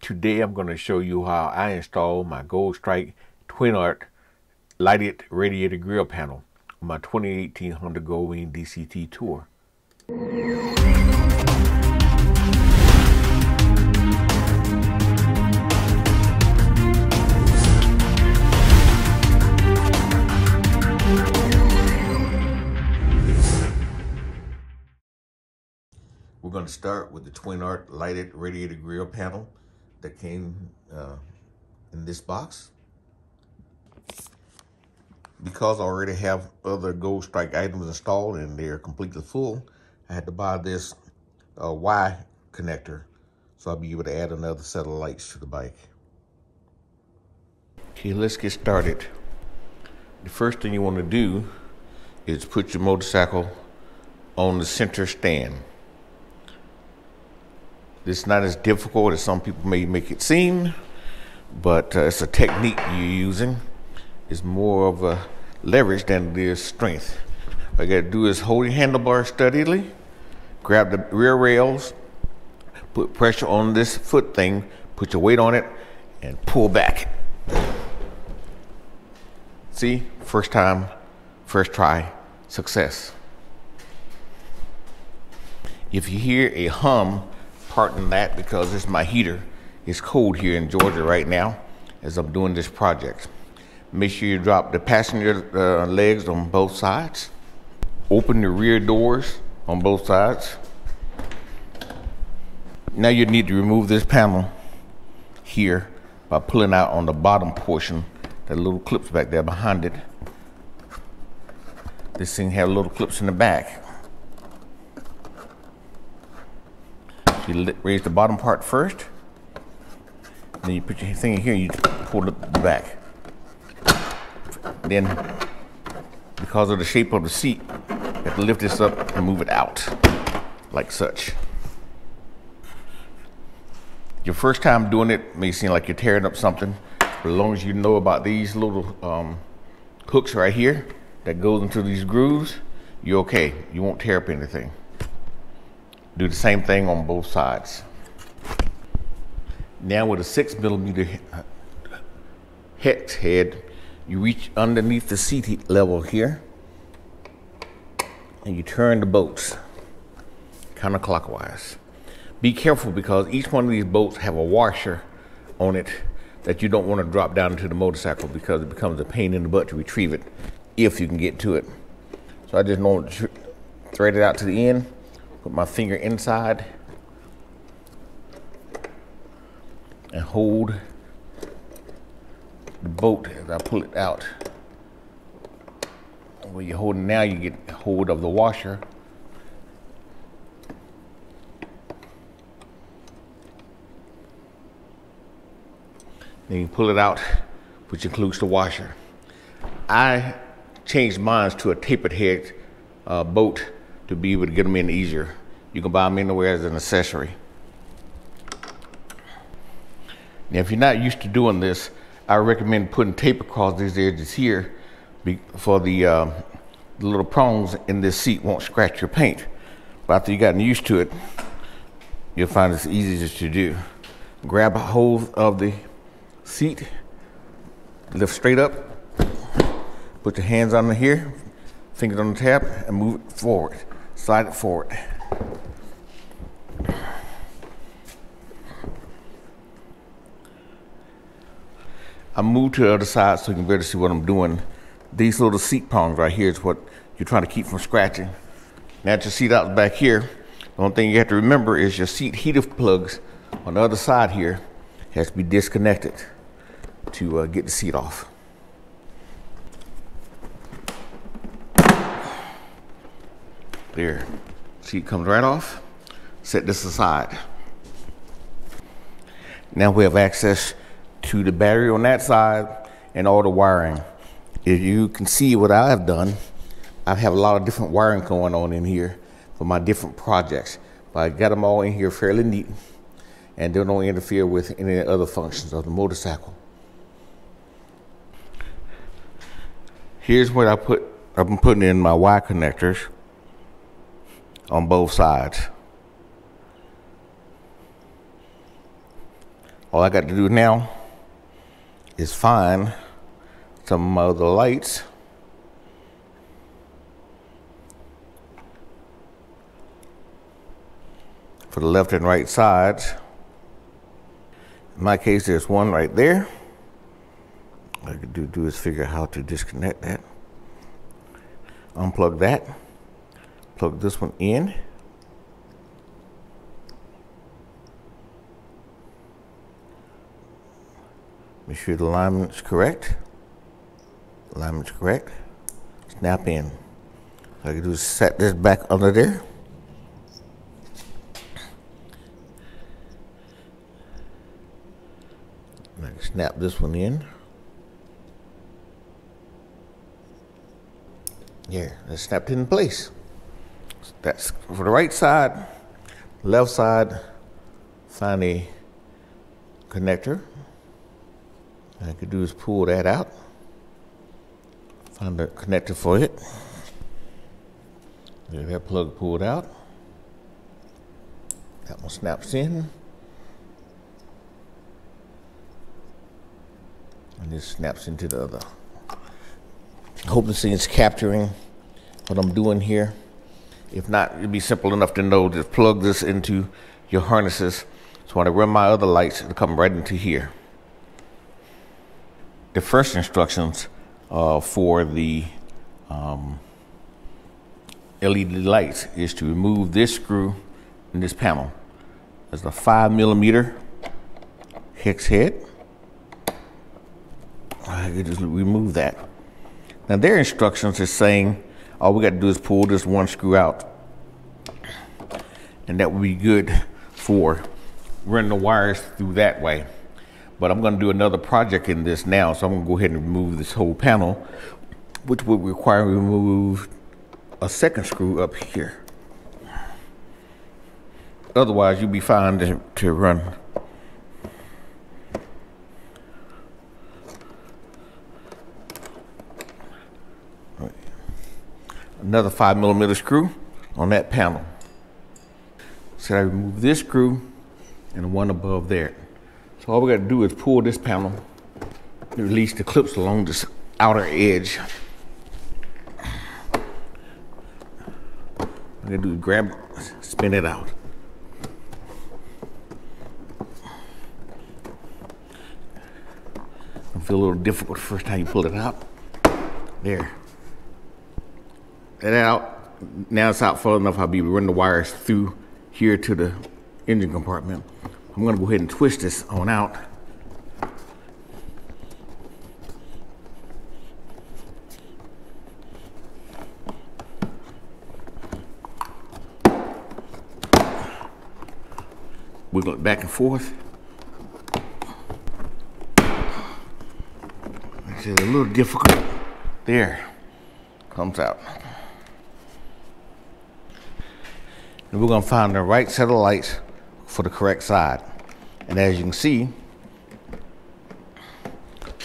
Today I'm going to show you how I install my Goldstrike Twinart lighted radiator grill panel on my 2018 Honda Goldwing DCT Tour. We're going to start with the Twinart lighted radiator grill panel that came in this box. Because I already have other Goldstrike items installed and they're completely full, I had to buy this Y connector so I'll be able to add another set of lights to the bike. Okay, let's get started. The first thing you want to do is put your motorcycle on the center stand. It's not as difficult as some people may make it seem, but it's a technique you're using. It's more of a leverage than it is strength. All you gotta do is hold your handlebar steadily, grab the rear rails, put pressure on this foot thing, put your weight on it, and pull back. See, first time, first try, success. If you hear a hum, pardon that, because it's my heater. It's cold here in Georgia right now as I'm doing this project. Make sure you drop the passenger legs on both sides. Open the rear doors on both sides. Now you need to remove this panel here by pulling out on the bottom portion, the little clips back there behind it. This thing has little clips in the back. You raise the bottom part first, then you put your thing in here and you pull the back. Then, because of the shape of the seat, you have to lift this up and move it out, like such. Your first time doing it may seem like you're tearing up something, but as long as you know about these little hooks right here that goes into these grooves, you're okay. You won't tear up anything. Do the same thing on both sides. Now with a 6mm hex head, you reach underneath the seat level here and you turn the bolts counterclockwise. Be careful because each one of these bolts have a washer on it that you don't want to drop down into the motorcycle because it becomes a pain in the butt to retrieve it if you can get to it. So I just want to thread it out to the end. Put my finger inside and hold the bolt as I pull it out. When you're holding now, you get hold of the washer. Then you pull it out, which includes the washer. I changed mine to a tapered head bolt to be able to get them in easier. You can buy them anywhere as an accessory. Now, if you're not used to doing this, I recommend putting tape across these edges here for the little prongs in this seat won't scratch your paint. But after you've gotten used to it, you'll find it's easy to do. Grab a hold of the seat, lift straight up, put your hands under here, fingers on the tab, and move it forward. Slide it forward. I move to the other side so you can better see what I'm doing. These little seat prongs right here is what you're trying to keep from scratching. Now that your seat out back here, the only thing you have to remember is your seat heater plugs on the other side here has to be disconnected to get the seat off. There, seat comes right off. Set this aside. Now we have access to the battery on that side and all the wiring. If you can see what I have done, I have a lot of different wiring going on in here for my different projects. But I got them all in here fairly neat and they don't interfere with any other functions of the motorcycle. Here's what I've been putting in my Y connectors on both sides. All I got to do now is find some of the lights for the left and right sides. In my case, there's one right there. All I could do is figure out how to disconnect that. Unplug that. Plug this one in. Make sure the alignment's correct. Alignment's correct. Snap in. All I can do is set this back under there. And I can snap this one in. Yeah, that's snapped in place. That's for the right side. Left side, find a connector. All I could do is pull that out. Find the connector for it. Get that plug pulled out. That one snaps in. And this snaps into the other. I hope this thing is capturing what I'm doing here. If not, it'd be simple enough to know, just plug this into your harnesses. So when I run my other lights, it'll come right into here. The first instructions for the LED lights is to remove this screw in this panel. There's a 5mm hex head. I could just remove that. Now their instructions is saying all we got to do is pull this one screw out, and that will be good for running the wires through that way. But I'm going to do another project in this now, so I'm going to go ahead and remove this whole panel, which would require we remove a second screw up here. Otherwise, you'll be fine to run. Another 5mm screw on that panel. So I remove this screw and the one above there. So all we got to do is pull this panel and release the clips along this outer edge. All I got to do is grab it, spin it out. It'll feel a little difficult the first time you pull it out. There. That out. Now it's out far enough, I'll be running the wires through here to the engine compartment. I'm going to go ahead and twist this on out. Wiggle it back and forth. It's a little difficult. There, comes out. And we're going to find the right set of lights for the correct side. And as you can see,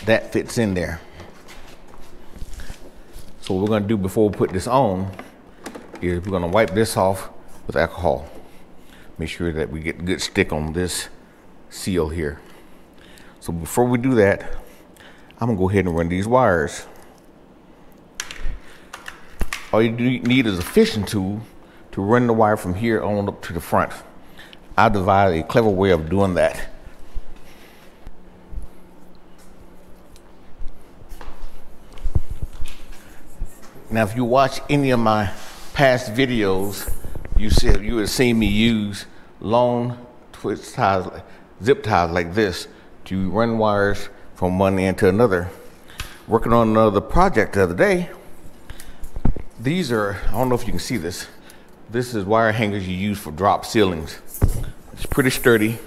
that fits in there. So what we're going to do before we put this on is we're going to wipe this off with alcohol. Make sure that we get a good stick on this seal here. So before we do that, I'm going to go ahead and run these wires. All you need is a fishing tool to run the wire from here on up to the front. I devised a clever way of doing that. Now, if you watch any of my past videos, you would have seen me use long twist ties, zip ties like this to run wires from one end to another. Working on another project the other day. These are, I don't know if you can see this. This is wire hangers you use for drop ceilings. It's pretty sturdy.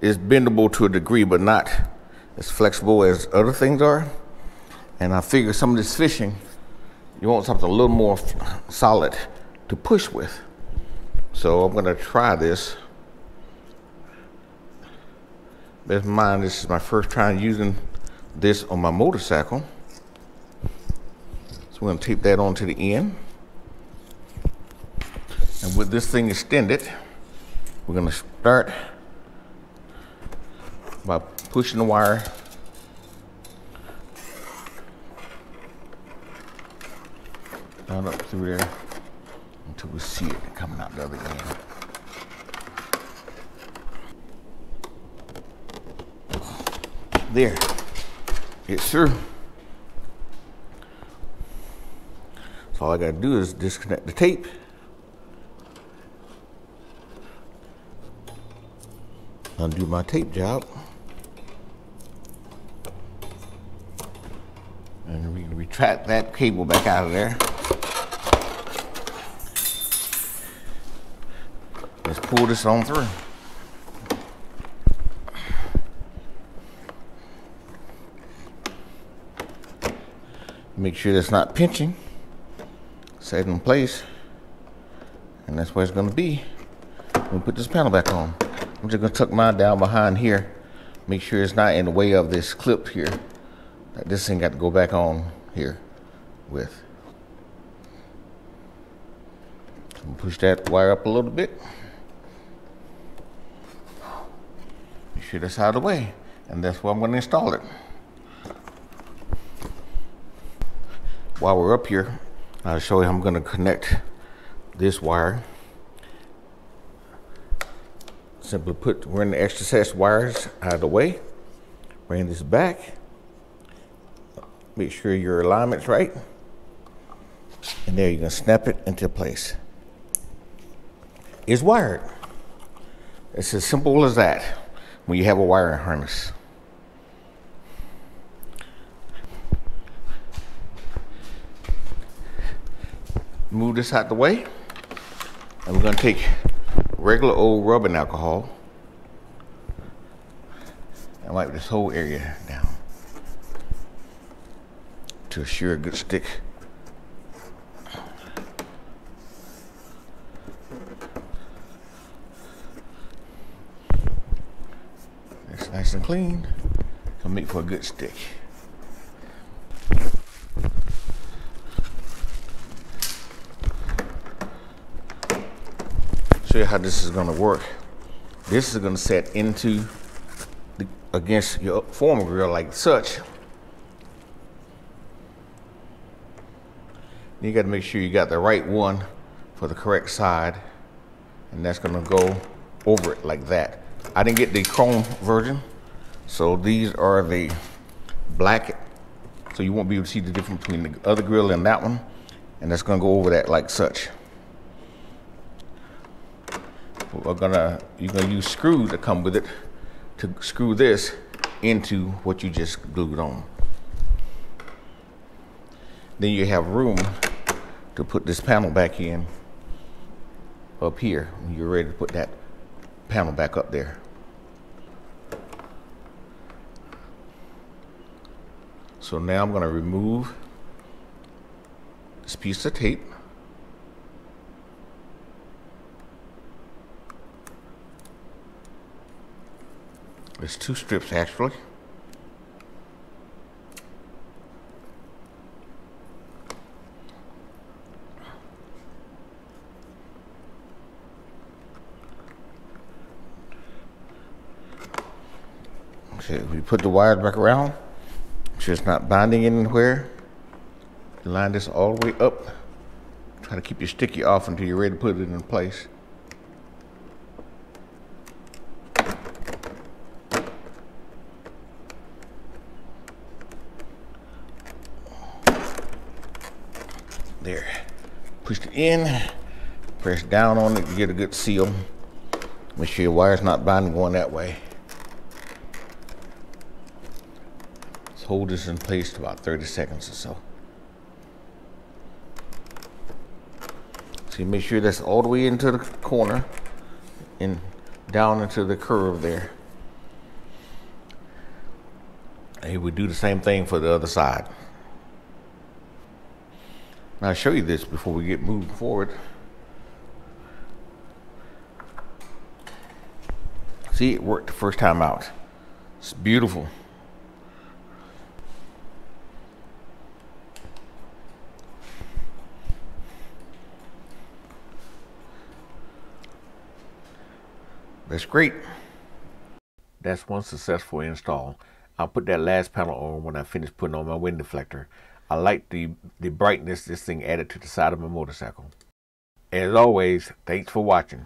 It's bendable to a degree, but not as flexible as other things are. And I figure some of this fishing, you want something a little more solid to push with. So I'm gonna try this. Bear in mind, this is my first time using this on my motorcycle. So we're gonna tape that onto the end. And with this thing extended, we're gonna start by pushing the wire down up through there until we see it coming out the other end. There, it's through. So all I gotta do is disconnect the tape. Undo my tape job. And we can retract that cable back out of there. Let's pull this on through. Make sure that's not pinching. Set it in place. And that's where it's gonna be when we put this panel back on. I'm just gonna tuck mine down behind here. Make sure it's not in the way of this clip here. That this thing got to go back on here with. So I'm gonna push that wire up a little bit. Make sure that's out of the way. And that's where I'm gonna install it. While we're up here, I'll show you how I'm gonna connect this wire. Simply run the excess wires out of the way. Bring this back. Make sure your alignment's right. And there you're gonna snap it into place. It's wired. It's as simple as that when you have a wiring harness. Move this out the way. And we're gonna take regular old rubbing alcohol and wipe this whole area down to assure a good stick. It's nice and clean. Gonna make for a good stick. Show you how this is going to work. This is going to set into against your former grill like such. You got to make sure you got the right one for the correct side, and that's going to go over it like that. I didn't get the chrome version, so these are the black, so you won't be able to see the difference between the other grill and that one, and that's going to go over that like such. You're gonna use screws that come with it to screw this into what you just glued on. Then you have room to put this panel back in up here when you're ready to put that panel back up there. So now I'm going to remove this piece of tape. There's two strips actually. Okay, we put the wires back around. Make sure it's not binding anywhere. You line this all the way up. Try to keep your sticky off until you're ready to put it in place. There, push it in, press down on it to get a good seal. Make sure your wire's not binding going that way. Let's hold this in place for about 30 seconds or so. So you make sure that's all the way into the corner and down into the curve there. And we do the same thing for the other side. Now I'll show you this before we get moving forward. See, it worked the first time out. It's beautiful. That's great. That's one successful install. I'll put that last panel on when I finish putting on my wind deflector. I like the brightness this thing added to the side of my motorcycle. As always, thanks for watching.